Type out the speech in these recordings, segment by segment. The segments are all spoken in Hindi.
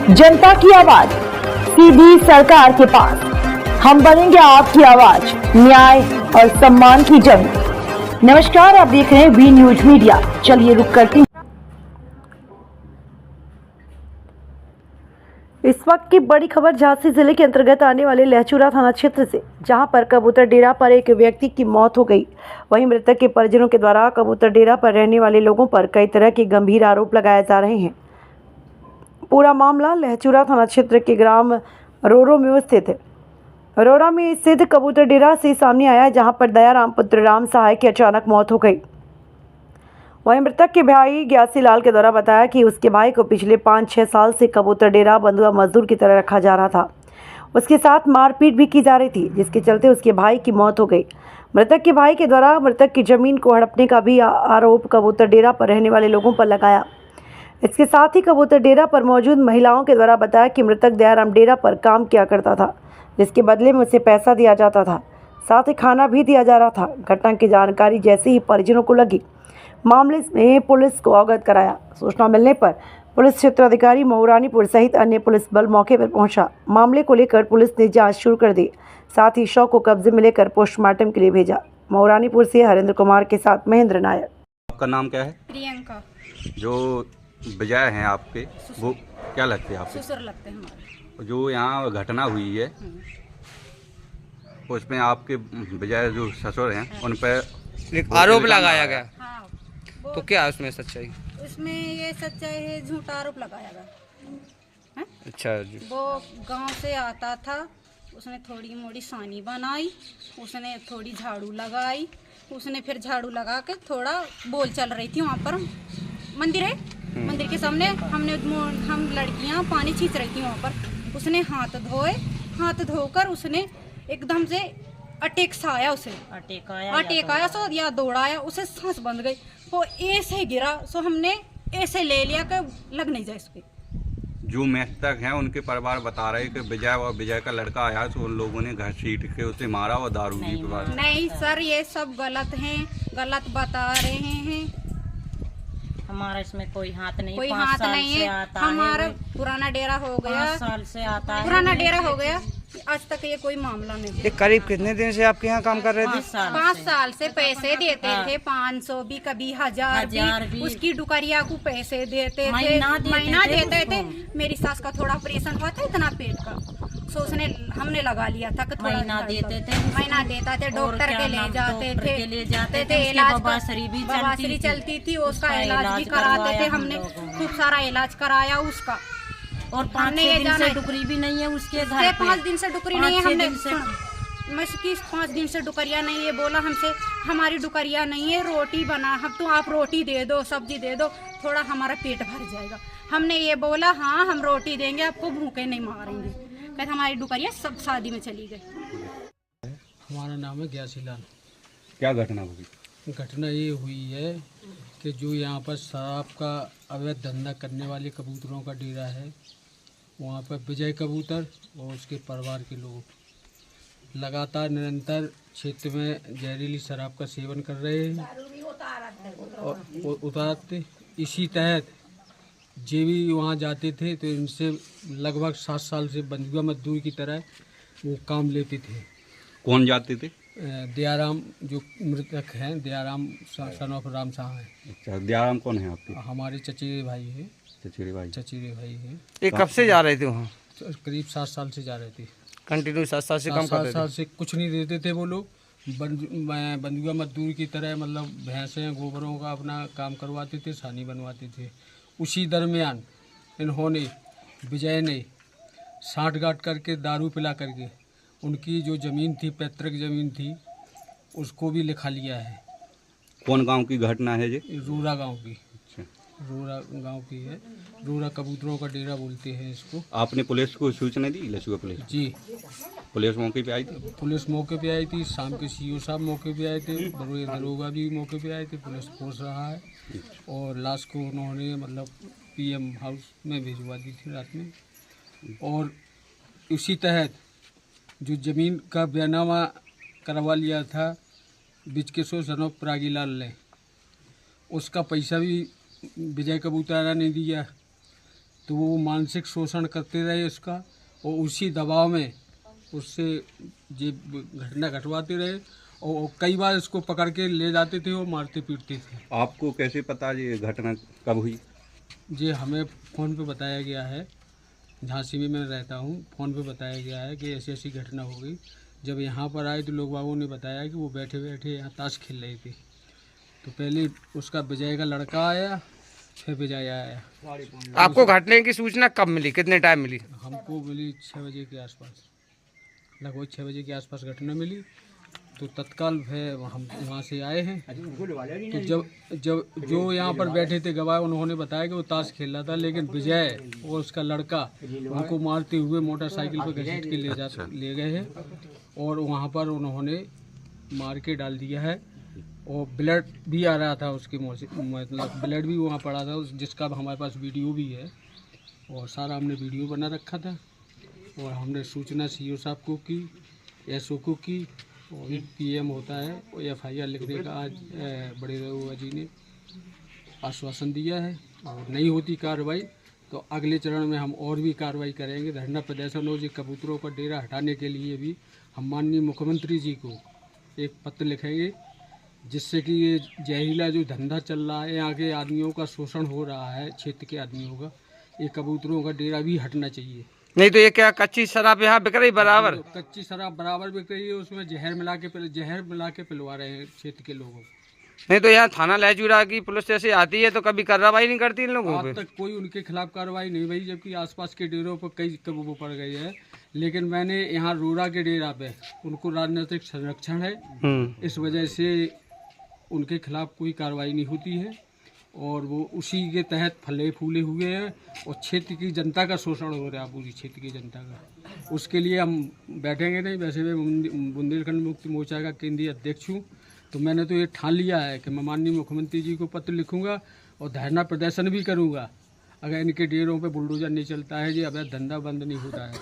जनता की आवाज सीधी सरकार के पास। हम बनेंगे आपकी आवाज, न्याय और सम्मान की जंग। नमस्कार, आप देख रहे हैं वी न्यूज मीडिया। चलिए रुक करते हैं। इस वक्त की बड़ी खबर झांसी जिले के अंतर्गत आने वाले लहचूरा थाना क्षेत्र से, जहां पर कबूतर डेरा पर एक व्यक्ति की मौत हो गई। वहीं मृतक के परिजनों के द्वारा कबूतर डेरा पर रहने वाले लोगों पर कई तरह के गंभीर आरोप लगाए जा रहे हैं। पूरा मामला लहचूरा थाना क्षेत्र के ग्राम रोरो में स्थित है। रोरा में स्थित कबूतर डेरा से सामने आया, जहां पर दयाराम पुत्र राम सहाय की अचानक मौत हो गई। वहीं मृतक के भाई ग्यासी लाल के द्वारा बताया कि उसके भाई को पिछले 5-6 साल से कबूतर डेरा बंधुआ मजदूर की तरह रखा जा रहा था। उसके साथ मारपीट भी की जा रही थी, जिसके चलते उसके भाई की मौत हो गई। मृतक के भाई के द्वारा मृतक की जमीन को हड़पने का भी आरोप कबूतर डेरा पर रहने वाले लोगों पर लगाया। इसके साथ ही कबूतर डेरा पर मौजूद महिलाओं के द्वारा बताया कि मृतक दयाराम डेरा पर काम किया करता था, जिसके बदले में उसे पैसा दिया जाता था, साथ ही खाना भी दिया जा रहा था। घटना की जानकारी जैसे ही परिजनों को लगी, मामले में पुलिस को अवगत कराया। सूचना मिलने पर पुलिस क्षेत्राधिकारी मऊरानीपुर सहित अन्य पुलिस बल मौके पर पहुंचा। मामले को लेकर पुलिस ने जांच शुरू कर दी, साथ ही शव को कब्जे में लेकर पोस्टमार्टम के लिए भेजा। मऊरानीपुर से हरेंद्र कुमार के साथ महेंद्र नायक। आपका नाम क्या है? प्रियंका। जो बजाय हैं आपके, वो क्या लगते हैं आपके? ससुर लगते हैं हमारे। जो यहाँ घटना हुई है उसमें आपके बजाय जो ससुर हैं उन पर एक आरोप लगाया गया। हाँ, तो क्या है उसमें सच्चाई? उसमें ये सच्चाई है, झूठा आरोप लगाया गया। अच्छा जी। वो गांव से आता था, उसने थोड़ी मोड़ी सानी बनाई, उसने थोड़ी झाड़ू लगाई, उसने फिर झाड़ू लगा के थोड़ा बोल चल रही थी। वहाँ पर मंदिर है, मंदिर के सामने हम लड़कियां पानी खींच रही थी। वहाँ पर उसने हाथ धोए, हाथ धोकर उसने एकदम से अटैक सा आया, उसे अटैक आया सो या दौड़ाया, उसे सांस बंद गई, वो ऐसे गिरा। सो हमने ऐसे ले लिया कि लग नहीं जाए उसके। जो मृतक हैं उनके परिवार बता रहे कि विजय और विजय का लड़का आया तो उन लोगों ने घर सीट के उसे मारा और दारू पी के। नहीं सर, ये सब गलत हैं, गलत बता रहे हैं। हमारा इसमें कोई हाथ नहीं, कोई हाथ नहीं है। हमारा पुराना डेरा हो गया, 5 साल से आता है, पुराना डेरा हो गया, आज तक ये कोई मामला नहीं। ये करीब कितने दिन से आपके यहाँ काम कर रहे थे? 5 साल से पैसे देते थे, 500 भी, कभी 1000 भी। उसकी डुकरिया को पैसे देते थे, महीना देते थे। मेरी सास का थोड़ा ऑपरेशन हुआ था इतना पेट का, सो उसने हमने लगा लिया था कि थोड़ा महीना देते थे, डॉक्टर के ले जाते थे, इलाज बवासीर चलती थी, उसका इलाज भी कराते थे। हमने खूब सारा इलाज कराया उसका। और 5-6 दिन से डुकरी भी नहीं है उसके घर पे। 5 दिन से डुकरी नहीं है। हमने उसकी 5 दिन से डुकरिया नहीं है, बोला हमसे हमारी डुकरिया नहीं है, रोटी बना, हम तो आप रोटी दे दो, सब्जी दे दो, थोड़ा हमारा पेट भर जाएगा। हमने ये बोला हाँ हम रोटी देंगे, आपको भूखे नहीं मारेंगे। कहते हमारी डुकरिया सब शादी में चली गई। हमारा नाम है ग्यासी लाल। क्या घटना हुई? घटना ये हुई है कि जो यहाँ पर शराब का अवैध धंधा करने वाले कबूतरों का डेरा है, वहाँ पर विजय कबूतर और उसके परिवार के लोग लगातार निरंतर क्षेत्र में जहरीली शराब का सेवन कर रहे हैं और उतारते। इसी तहत जे भी वहाँ जाते थे तो इनसे लगभग 7 साल से बंधुआ मजदूर की तरह वो काम लेते थे। कौन जाते थे? दयाराम जो मृतक हैं, दयाराम सन ऑफ राम साहब हैं। अच्छा, दयाराम कौन है आपके? हमारे चचेरे भाई हैं। चचेरे भाई हैं। ये कब से जा रहे थे वहाँ? करीब 7 साल से जा रहे थे। कंटिन्यू 7 साल से काम करते थे। 7 साल से कुछ नहीं देते थे वो लोग, बंधुआ मजदूर की तरह, मतलब भैंसें गोबरों का अपना काम करवाते थे, सानी बनवाते थे। उसी दरमियान इन्होंने, विजय ने साठगांठ करके दारू पिला करके उनकी जो ज़मीन थी, पैतृक ज़मीन थी, उसको भी लिखा लिया है। कौन गांव की घटना है ये? रोरा गांव की। अच्छा, रोरा गांव की है। रोरा कबूतरों का डेरा बोलते हैं इसको। आपने पुलिस को सूचना दी? लचुआ पुलिस? जी, पुलिस मौके पे आई थी? पुलिस मौके पे आई थी। शाम के सीओ साहब मौके पे आए थे, बड़े दरोगा भी मौके पे आए थे। पुलिस फोर्स रहा है और लाश को उन्होंने मतलब PM हाउस में भिजवा दी थी रात में। और उसी तहत जो ज़मीन का बयानामा करवा लिया था बिचकेशो सनोफ प्रागीलाल ने, उसका पैसा भी विजय कबूतरा ने दिया। तो वो मानसिक शोषण करते रहे उसका, और उसी दबाव में उससे ये घटना घटवाते रहे, और कई बार इसको पकड़ के ले जाते थे और मारते पीटते थे। आपको कैसे पता ये घटना कब हुई? ये हमें फ़ोन पे बताया गया है, झांसी में मैं रहता हूँ, फ़ोन पे बताया गया है कि ऐसी ऐसी घटना हो गई। जब यहाँ पर आए तो लोग बाबू ने बताया कि वो बैठे बैठे यहाँ ताश खेल रहे थे, तो पहले उसका विजय का लड़का आया, फिर विजय आया। आपको घटने की सूचना कब मिली, कितने टाइम मिली? हमको मिली 6 बजे के आसपास, लगभग 6 बजे के आसपास घटना मिली। तो तत्काल हम वहाँ से आए हैं। तो जब जो यहाँ पर बैठे थे गवाह, उन्होंने बताया कि वो ताश खेल रहा था, लेकिन विजय और उसका लड़का उनको मारते हुए मोटरसाइकिल पर घसीट के ले गए हैं, और वहाँ पर उन्होंने मार के डाल दिया है। और ब्लड भी आ रहा था उसके मुँह से, मतलब ब्लड भी वहाँ पड़ा था, जिसका हमारे पास वीडियो भी है, और सारा हमने वीडियो बना रखा था। और हमने सूचना सीओ साहब को की, एसओ को की, और पीएम होता है और FIR लिखने का आज बड़े रघुआ जी ने आश्वासन दिया है। और नहीं होती कार्रवाई तो अगले चरण में हम और भी कार्रवाई करेंगे। धरना प्रदर्शन और जी कबूतरों का डेरा हटाने के लिए भी हम माननीय मुख्यमंत्री जी को एक पत्र लिखेंगे, जिससे कि ये जहरीला जो धंधा चल रहा है, यहाँ के आदमियों का शोषण हो रहा है, क्षेत्र के आदमियों का, ये कबूतरों का डेरा भी हटना चाहिए। नहीं तो ये क्या कच्ची शराब यहाँ बिक रही बराबर? कच्ची शराब बराबर बिक रही है, उसमें जहर मिला के पिलवा रहे हैं क्षेत्र के लोगों को। नहीं तो यहाँ थाना लहचूरा की पुलिस जैसे आती है तो कभी कार्रवाई नहीं करती इन लोगों पे? आज तक कोई उनके खिलाफ कार्रवाई नहीं हुई, जबकि आसपास के डेरों पर कई कबूबो पड़ गए हैं। लेकिन मैंने यहाँ रोरा के डेरा पे उनको राजनीतिक संरक्षण है, इस वजह से उनके खिलाफ कोई कार्रवाई नहीं होती है, और वो उसी के तहत फले फूले हुए हैं, और क्षेत्र की जनता का शोषण हो रहा है, पूरी क्षेत्र की जनता का। उसके लिए हम बैठेंगे नहीं। वैसे मैं बुंदेलखंड मुक्ति मोर्चा का केंद्रीय अध्यक्ष हूँ, तो मैंने तो ये ठान लिया है कि मैं माननीय मुख्यमंत्री जी को पत्र लिखूंगा और धरना प्रदर्शन भी करूंगा अगर इनके डेरों पे बुलडोजर नहीं चलता है, जी अवैध धंधा बंद नहीं होता है।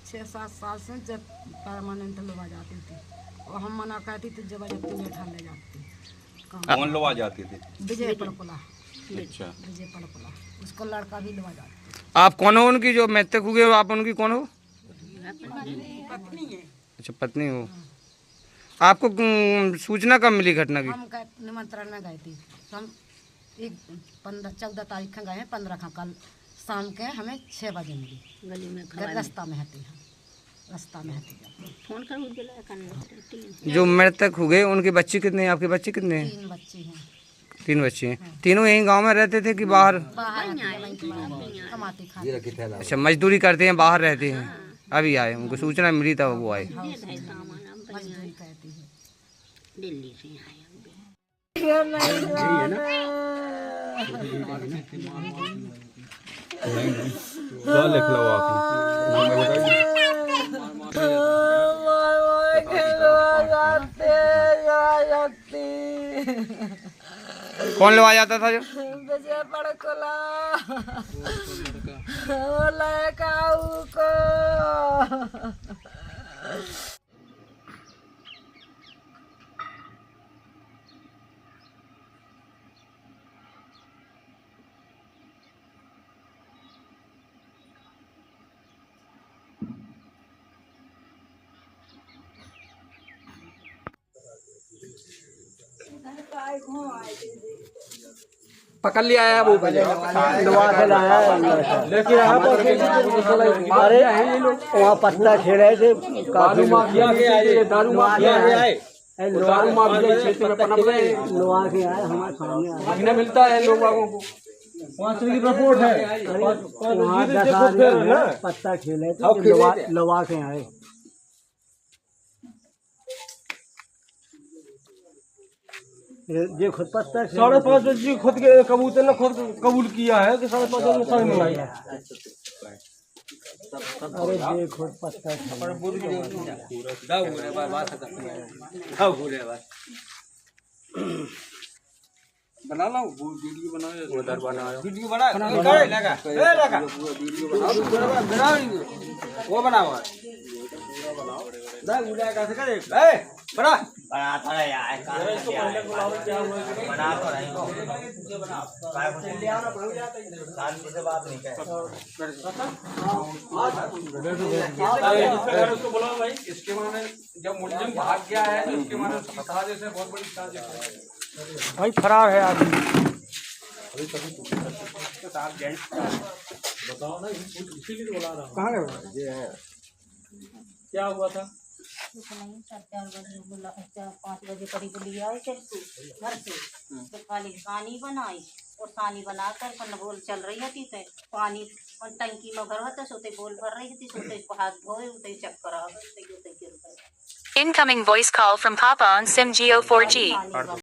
6-7 साल से जब परमानेंट लोग आ जाते थे और हम मना करती तो जबरदस्ती में उठा ले जाते। कौन लोग आ जाते थे? विजय पड़पला, अच्छा, विजय पड़पला, उसका लड़का भी लवा जाते। आप कौन हो उनकी, जो मृतक हुए हो आप उनकी कौन हो? पत्नी है। अच्छा, पत्नी हो। आपको सूचना कब मिली घटना की? हम निमंत्रण में गए थे, तो हम 14 तारीख गए हैं, 15 का कल शाम के हमें 6 बजे मिली, गली में रास्ता में हती है, रास्ता में हती। फोन कर जो मृतक हुए उनके बच्चे कितने हैं? आपके बच्चे कितने हैं? 3 बच्चे हैं। 3 बच्चे हैं। तीनों यहीं गांव में रहते थे कि बाहर? बाहर कमाते खाते। अच्छा, मजदूरी करते हैं, बाहर रहते हैं। अभी आए, उनको सूचना मिली तब वो आए। मजदूरी करती है। दिल्ली से आए। लिख लो आप। कौन लोग आ जाता था? जो विजय पड़कोला वो लड़का को पकड़ लिया है वो वहाँ पत्ता खेले थे, दारू माफिया के आए, दारू माफिया के आए, दारू माफिया क्षेत्र में पनप रहे हैं। लोहा के आए हमारे सामने आए। देखने मिलता है लोग बागों को। रिपोर्ट है वहाँ 10 आदमी पत्ता खेले थे, लोहा के आए। ये खुद पत्ता 5:30 बजे खुद के कबूतर ने खुद कबूल किया है कि 5:30 बजे साड़ी मंगाई है। अरे ये खुद पत्ता बना लो वीडियो बनाओ, उधर बनाओ वीडियो बना लगा वो बनाओ बना उसको बोला भाई इसके माने जब मुलजिम भाग गया है तो इसके माने उसकी साजिश है, बहुत बड़ी साजिश है भाई फरार है आदमी। बताओ ना, इसीलिए बोला रहा हूँ। कहाँ गए? क्या हुआ था? कुछ नहीं, 4-5 बजे करीब लिया है घर से तो खाली सानी बनाई और सानी बनाकर बोल चल रही थी तो पानी और टंकी में भर होता सोते बोल भर रही थी सोते हाथ धोए उते चक्कर आ गए। Incoming voice call from Papa on Sim Geo 4G.